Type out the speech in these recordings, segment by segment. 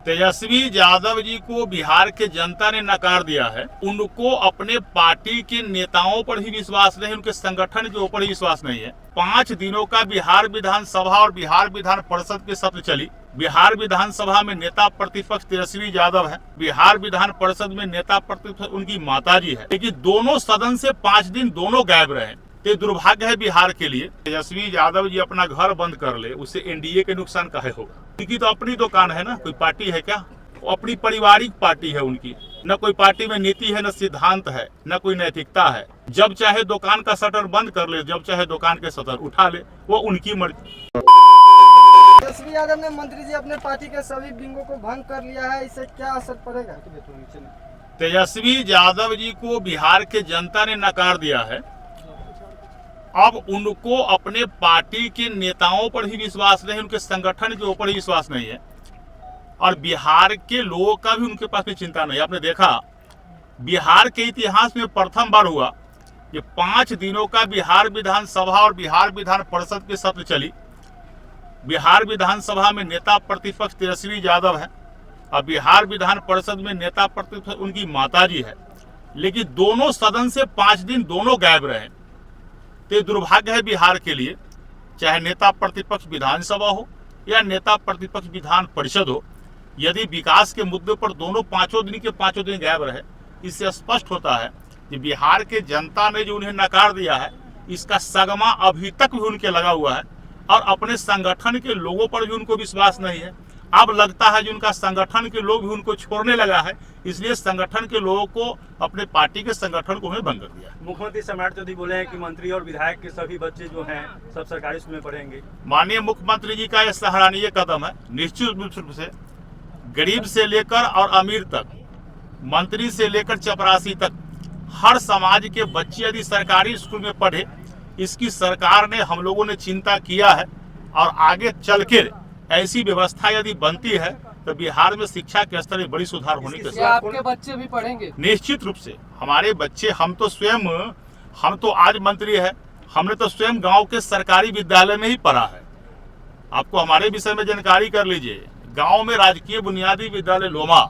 तेजस्वी यादव जी को बिहार के जनता ने नकार दिया है। उनको अपने पार्टी के नेताओं पर ही विश्वास नहीं, उनके संगठन के ऊपर ही विश्वास नहीं है। 5 दिनों का बिहार विधानसभा और बिहार विधान परिषद की सत्र चली। बिहार विधानसभा में नेता प्रतिपक्ष तेजस्वी यादव है, बिहार विधान परिषद में नेता प्रतिपक्ष उनकी माताजी है, लेकिन दोनों सदन से 5 दिन दोनों गायब रहे। ये दुर्भाग्य है बिहार के लिए। तेजस्वी यादव जी अपना घर बंद कर ले, उससे एनडीए के नुकसान काहे होगा? उनकी तो अपनी दुकान है ना, कोई पार्टी है क्या? वो अपनी पारिवारिक पार्टी है उनकी। न कोई पार्टी में नीति है, न सिद्धांत है, न कोई नैतिकता है। जब चाहे दुकान का शटर बंद कर ले, जब चाहे दुकान के शटर उठा ले, वो उनकी मर्जी। तेजस्वी यादव ने मंत्री जी अपने पार्टी के सभी विंगों को भंग कर लिया है, इससे क्या असर पड़ेगा? तेजस्वी यादव जी को बिहार के जनता ने नकार दिया है। अब उनको अपने पार्टी के नेताओं पर ही विश्वास नहीं, उनके संगठन के ऊपर ही विश्वास नहीं है, और बिहार के लोगों का भी उनके पास भी चिंता नहीं है। आपने देखा बिहार के इतिहास में प्रथम बार हुआ कि 5 दिनों का बिहार विधानसभा और बिहार विधान परिषद की सत्र चली। बिहार विधानसभा में नेता प्रतिपक्ष तेजस्वी यादव है और बिहार विधान परिषद में नेता प्रतिपक्ष उनकी माताजी है, लेकिन दोनों सदन से 5 दिन दोनों गायब रहे। तो दुर्भाग्य है बिहार के लिए। चाहे नेता प्रतिपक्ष विधानसभा हो या नेता प्रतिपक्ष विधान परिषद हो, यदि विकास के मुद्दे पर दोनों 5 दिन के 5 दिन गायब रहे, इससे स्पष्ट होता है कि बिहार के जनता ने जो उन्हें नकार दिया है, इसका सगमा अभी तक भी उनके लगा हुआ है, और अपने संगठन के लोगों पर भी उनको विश्वास नहीं है। अब लगता है कि उनका संगठन के लोग भी उनको छोड़ने लगा है, इसलिए संगठन के लोगों को, अपने पार्टी के संगठन को उन्हें भंग कर दिया। मुख्यमंत्री सम्राट चौधरी बोले हैं कि मंत्री और विधायक के सभी बच्चे जो हैं सब सरकारी स्कूल में पढ़ेंगे। माननीय मुख्यमंत्री जी का यह सराहनीय कदम है। निश्चित रूप से गरीब से लेकर और अमीर तक, मंत्री से लेकर चपरासी तक, हर समाज के बच्चे यदि सरकारी स्कूल में पढ़े, इसकी सरकार ने, हम लोगों ने चिंता किया है, और आगे चल के ऐसी व्यवस्था यदि बनती है तो बिहार में शिक्षा के स्तर में बड़ी सुधार होने के साथ आपके बच्चे भी पढ़ेंगे? निश्चित रूप से हमारे बच्चे, हम तो आज मंत्री है, हमने तो स्वयं गांव के सरकारी विद्यालय में ही पढ़ा है। आपको हमारे विषय में जानकारी कर लीजिए। गांव में राजकीय बुनियादी विद्यालय लोमा,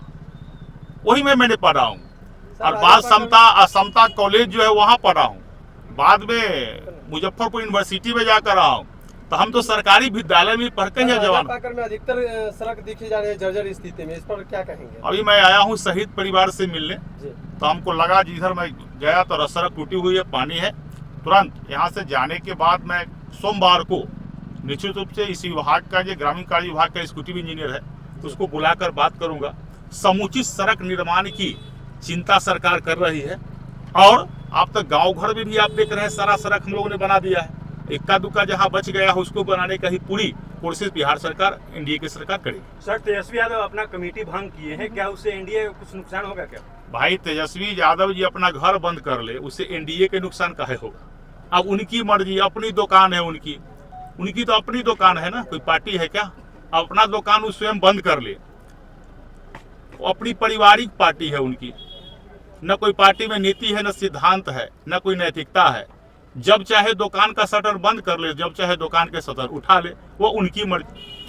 वही में मैंने पढ़ा हूँ, और बाल समता कॉलेज जो है वहाँ पढ़ा हूँ। बाद में मुजफ्फरपुर यूनिवर्सिटी में जाकर रहा हूँ। तो हम तो सरकारी विद्यालय में पढ़ के हैं जवान। में अधिकतर सड़क दिखी जा रही है जर्जर स्थिति में, इस पर क्या कहेंगे? अभी मैं आया हूँ शहीद परिवार से मिलने, तो हमको लगा जिधर मैं गया तो सड़क टूटी हुई है, पानी है। तुरंत यहाँ से जाने के बाद मैं सोमवार को निश्चित रूप से इस विभाग का, जो ग्रामीण कार्य विभाग का एग्जीक्यूटिव इंजीनियर है, उसको बुलाकर बात करूंगा। समुचित सड़क निर्माण की चिंता सरकार कर रही है, और अब तक गाँव घर में भी आप देख रहे हैं सारा सड़क हम लोगों ने बना दिया है। इक्का दुक्का जहां बच गया है उसको बनाने का ही पूरी कोशिश बिहार सरकार, एनडीए की सरकार करेगी। सर, तेजस्वी यादव अपना कमेटी भंग किए हैं, क्या उससे एनडीए को कुछ नुकसान होगा क्या? भाई, तेजस्वी यादव जी अपना घर बंद कर ले, उससे एनडीए के नुकसान काहे होगा? अब उनकी मर्जी, अपनी दुकान है उनकी तो अपनी दुकान है ना, कोई पार्टी है क्या? अपना दुकान वो स्वयं बंद कर ले, वो अपनी पारिवारिक पार्टी है उनकी। न कोई पार्टी में नीति है, न सिद्धांत है, न कोई नैतिकता है। जब चाहे दुकान का शटर बंद कर ले, जब चाहे दुकान के शटर उठा ले, वो उनकी मर्जी।